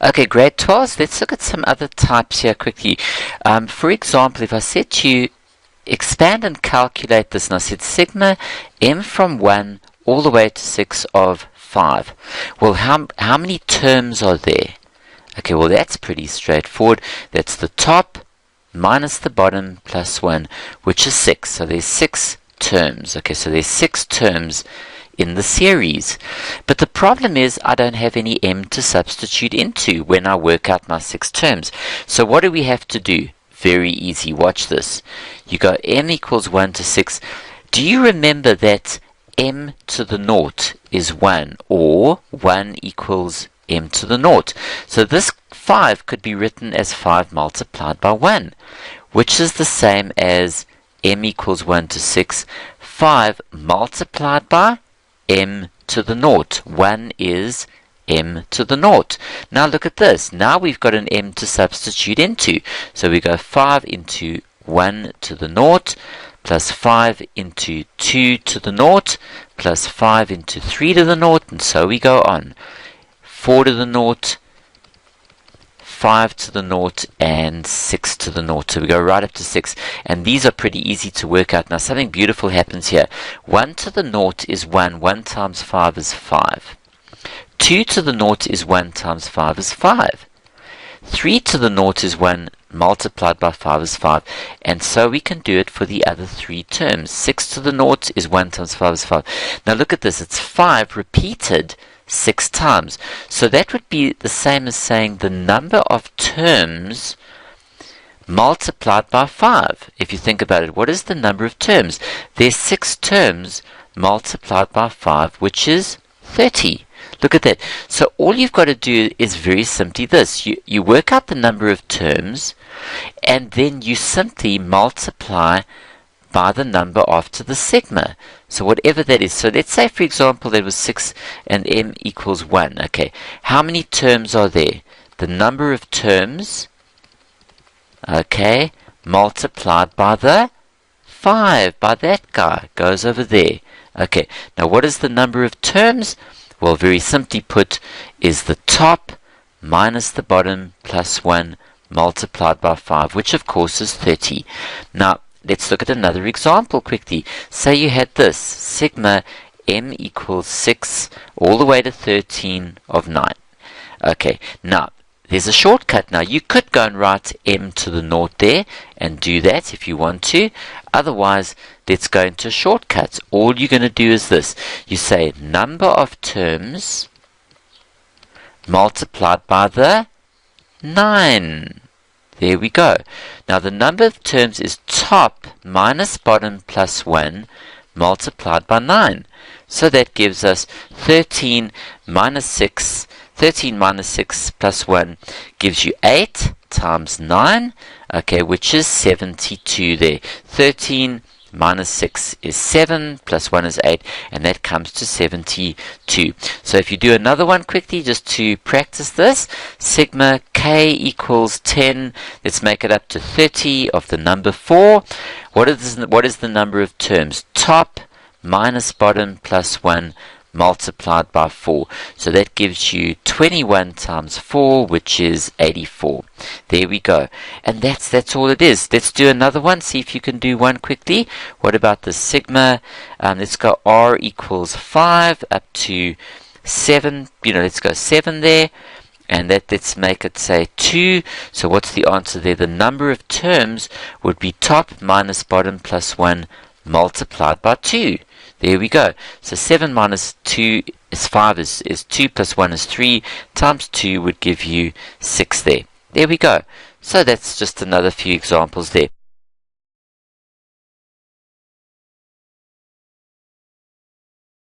Okay, grade 12s, let's look at some other types here quickly. For example, if I said to you, expand and calculate this, and I said sigma m from 1 all the way to 6 of 5. Well, how many terms are there? Okay, well, that's pretty straightforward. That's the top minus the bottom plus 1, which is 6. So there's 6 terms. Okay, so there's 6 terms in the series. But the problem is I don't have any m to substitute into when I work out my 6 terms. So what do we have to do? Very easy. Watch this. You go m equals 1 to 6. Do you remember that m to the naught is 1, or 1 equals m to the naught? So this 5 could be written as 5 multiplied by 1, which is the same as m equals 1 to 6. 5 multiplied by m to the naught. 1 is m to the naught. Now look at this. Now we've got an m to substitute into. So we go 5 into 1 to the naught, plus 5 into 2 to the naught, plus 5 into 3 to the naught, and so we go on. 4 to the naught, 5 to the naught, and 6 to the naught. So we go right up to 6. And these are pretty easy to work out. Now something beautiful happens here. 1 to the naught is 1. 1 times 5 is 5. 2 to the naught is 1 times 5 is 5. 3 to the naught is 1 multiplied by 5 is 5. And so we can do it for the other 3 terms. 6 to the naught is 1 times 5 is 5. Now look at this. It's 5 repeated 6 times. So that would be the same as saying the number of terms multiplied by 5. If you think about it, what is the number of terms? There's 6 terms multiplied by 5, which is 30. Look at that. So all you've got to do is very simply this. You work out the number of terms, and then you simply multiply by the number after the sigma. So whatever that is. So let's say, for example, there was 6 and m equals 1. Okay. How many terms are there? The number of terms, okay, multiplied by the 5, by that guy, goes over there. Okay. Now what is the number of terms? Well, very simply put, is the top minus the bottom plus 1 multiplied by 5, which of course is 30. Now, let's look at another example quickly. Say you had this, sigma m equals 6 all the way to 13 of 9. Okay, now, there's a shortcut. Now, you could go and write m to the naught there and do that if you want to. Otherwise, let's go into a shortcut. All you're going to do is this. You say number of terms multiplied by the 9. There we go. Now, the number of terms is top minus bottom plus 1 multiplied by 9. So that gives us 13 minus 6. 13 minus 6 plus 1 gives you 8 times 9, okay, which is 72 there. 13 minus 6 is 7, plus 1 is 8, and that comes to 72. So if you do another one quickly, just to practice this, sigma k equals 10. Let's make it up to 30 of the number 4. What is the number of terms? Top minus bottom plus 1 multiplied by 4. So that gives you 21 times 4, which is 84. There we go. And that's all it is. Let's do another one. See if you can do one quickly. What about the sigma? Let's go r equals 5 up to 7. Let's go 7 there. And let's make it, say, 2. So what's the answer there? The number of terms would be top minus bottom plus 1 multiplied by 2. There we go. So 7 minus 2 is 5 is 2 plus 1 is 3 times 2 would give you 6 there. There we go. So that's just another few examples there.